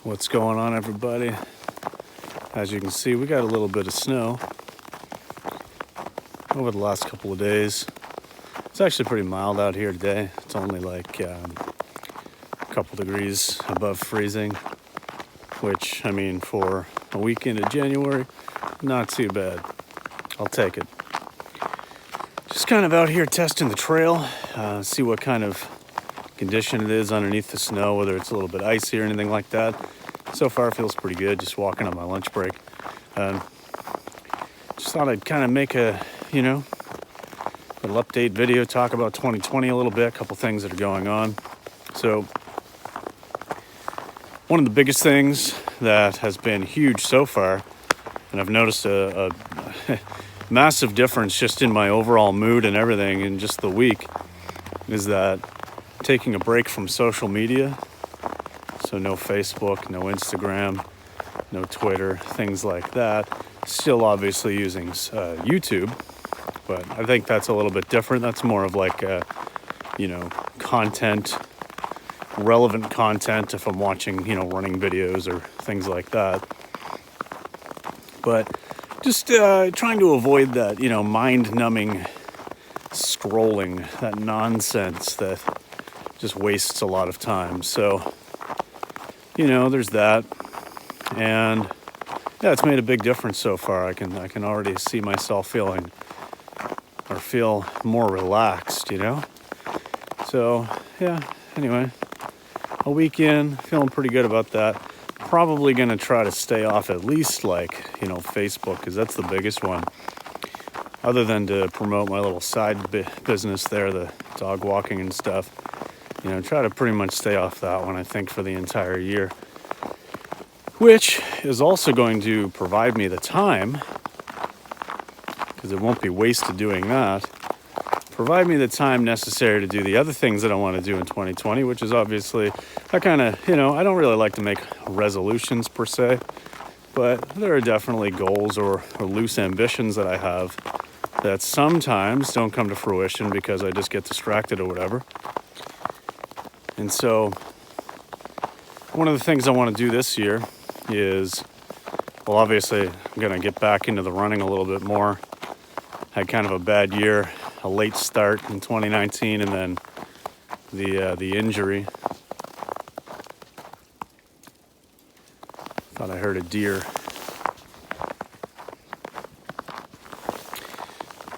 What's going on, everybody? As you can see, we got a little bit of snow over the last couple of days. It's actually pretty mild out here today. It's only like a couple degrees above freezing, which, I mean, for a weekend of January, not too bad. I'll take it. Just kind of out here testing the trail, see what kind of condition it is underneath the snow, whether it's a little bit icy or anything like that. So far it feels pretty good, just walking on my lunch break. Just thought I'd kind of make a little update video, talk about 2020 a little bit, a couple things that are going on. So one of the biggest things that has been huge so far, and I've noticed a massive difference just in my overall mood and everything in just the week, is that taking a break from social media. So no Facebook, no Instagram, no Twitter, things like that. Still obviously using YouTube, but I think that's a little bit different. That's more of like content, relevant content if I'm watching, running videos or things like that. But just trying to avoid that, mind-numbing scrolling, that nonsense that just wastes a lot of time. So, there's that. And yeah, it's made a big difference so far. I can already see myself feel more relaxed, So, yeah, anyway, a weekend, feeling pretty good about that. Probably going to try to stay off at least Facebook, because that's the biggest one. Other than to promote my little side business there, the dog walking and stuff. Try to pretty much stay off that one, I think, for the entire year. Which is also going to provide me the time, because it won't be wasted doing that, provide me the time necessary to do the other things that I want to do in 2020, which is obviously, I don't really like to make resolutions per se, but there are definitely goals or loose ambitions that I have that sometimes don't come to fruition because I just get distracted or whatever. And so one of the things I want to do this year is, well, obviously I'm going to get back into the running a little bit more. Had kind of a bad year, a late start in 2019, and then the injury. Thought I heard a deer.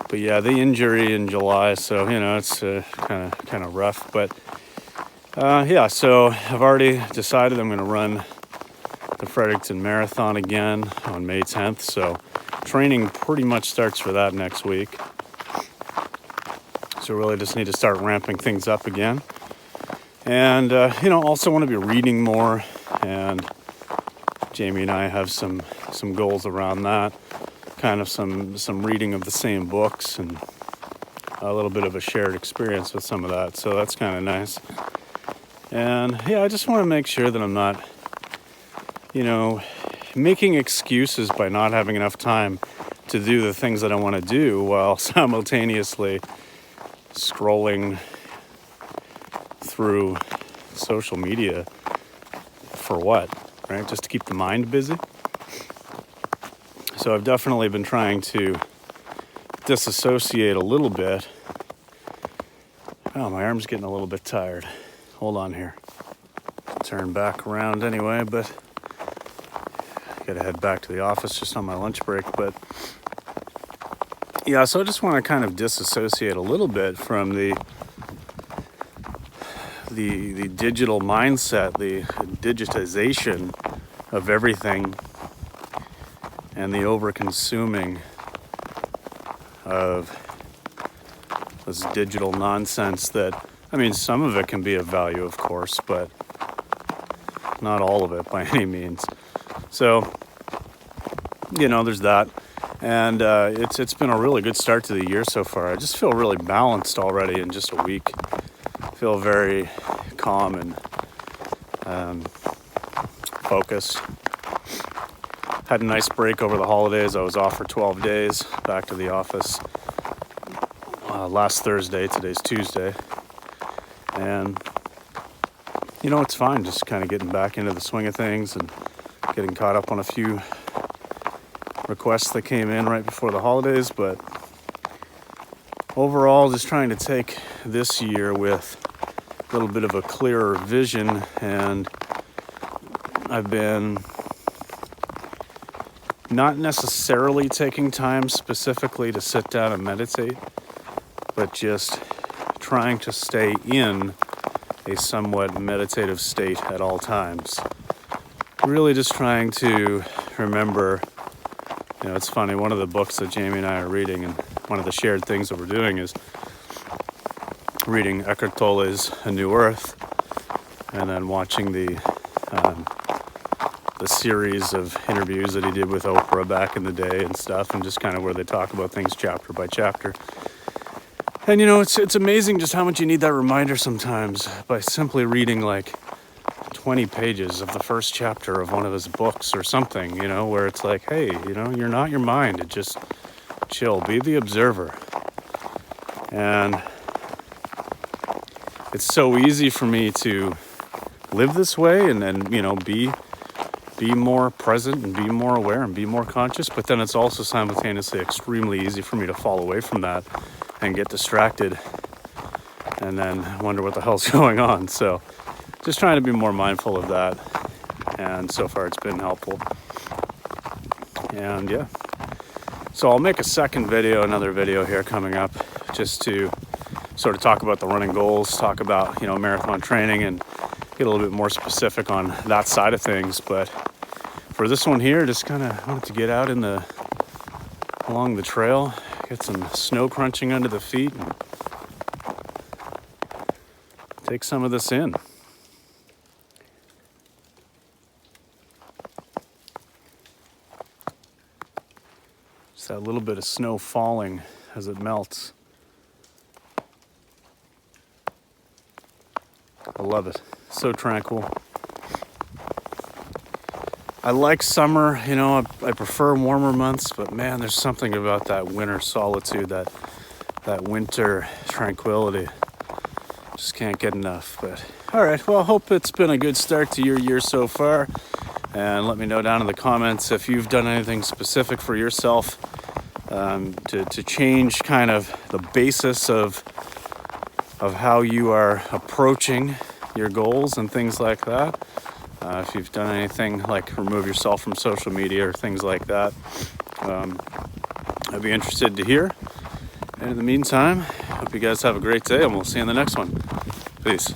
But yeah, the injury in July, so it's kind of rough. But so I've already decided I'm going to run the Fredericton Marathon again on May 10th. So training pretty much starts for that next week. So really just need to start ramping things up again. And, also want to be reading more. And Jamie and I have some goals around that. Kind of some reading of the same books and a little bit of a shared experience with some of that. So that's kind of nice. And I just want to make sure that I'm not, making excuses by not having enough time to do the things that I want to do while simultaneously scrolling through social media for what, right? Just to keep the mind busy. So I've definitely been trying to disassociate a little bit. Oh, my arm's getting a little bit tired. Hold on here. Turn back around anyway, but gotta head back to the office just on my lunch break. But yeah, so I just want to kind of disassociate a little bit from the digital mindset, the digitization of everything, and the over-consuming of this digital nonsense that, some of it can be of value, of course, but not all of it by any means. So, there's that. And it's been a really good start to the year so far. I just feel really balanced already in just a week. I feel very calm and focused. Had a nice break over the holidays. I was off for 12 days, back to the office last Thursday. Today's Tuesday. And you know, it's fine just kind of getting back into the swing of things and getting caught up on a few requests that came in right before the holidays. But overall, just trying to take this year with a little bit of a clearer vision. And I've been not necessarily taking time specifically to sit down and meditate, but just trying to stay in a somewhat meditative state at all times. Really just trying to remember, you know, it's funny, one of the books that Jamie and I are reading, and one of the shared things that we're doing is reading Eckhart Tolle's A New Earth, and then watching the series of interviews that he did with Oprah back in the day and stuff, and just kind of where they talk about things chapter by chapter. And you know, it's amazing just how much you need that reminder sometimes by simply reading like 20 pages of the first chapter of one of his books or something, you know, where it's like, hey, you know, you're not your mind. It just chill, be the observer. And it's so easy for me to live this way and then, you know, be more present and be more aware and be more conscious. But then it's also simultaneously extremely easy for me to fall away from that and get distracted and then wonder what the hell's going on. So just trying to be more mindful of that. And so far it's been helpful. And yeah, so I'll make a second video, another video here coming up, just to sort of talk about the running goals, talk about, you know, marathon training, and get a little bit more specific on that side of things. But for this one here, just kind of wanted to get out along the trail, get some snow crunching under the feet, and take some of this in. Just that little bit of snow falling as it melts. I love it. So tranquil. I like summer, you know, I prefer warmer months, but man, there's something about that winter solitude, that winter tranquility. Just can't get enough. But all right, well, I hope it's been a good start to your year so far. And let me know down in the comments if you've done anything specific for yourself to change kind of the basis of how you are approaching your goals and things like that. If you've done anything like remove yourself from social media or things like that, I'd be interested to hear. And in the meantime, hope you guys have a great day, and we'll see you in the next one. Peace.